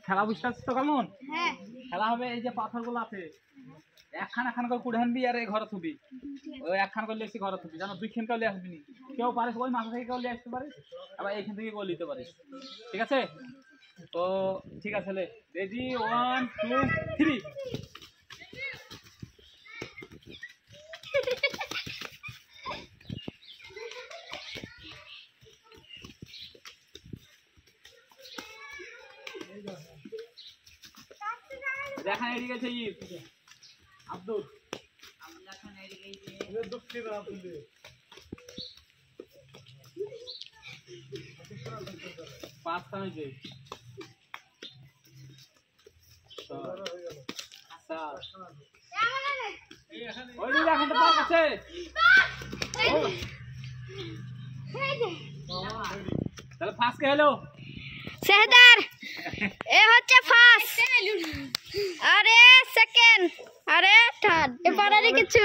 খেলা বুঝতে পারছিস তো কেমন? হ্যাঁ খেলা হবে এই যে পাথরগুলো আছে একখান একখান করে কুড়ে আনবি আর এই ঘরে থুবি ওই একখান করে লেসি ঘরে থুবি জানো দুইখান করে লিয়ে আসবি নি কেউ পারিস ওই মাথা থেকে কেউ লিয়ে আসতে পারিস আবার এইখান থেকে কেউ নিতে পারিস ঠিক আছে তো ঠিক আছে রেডি 1 2 3 দেখা এদিকে গেছে আব্দুল পাঁচটা হয়েছে ওই দিকে এখন তো পাঁচ আছে তাহলে ফার্স্ট কে হলো সেহদার এ হচ্ছে ফার্স্ট আরে সেকেন্ড আরে থার্ড এবারে কিছু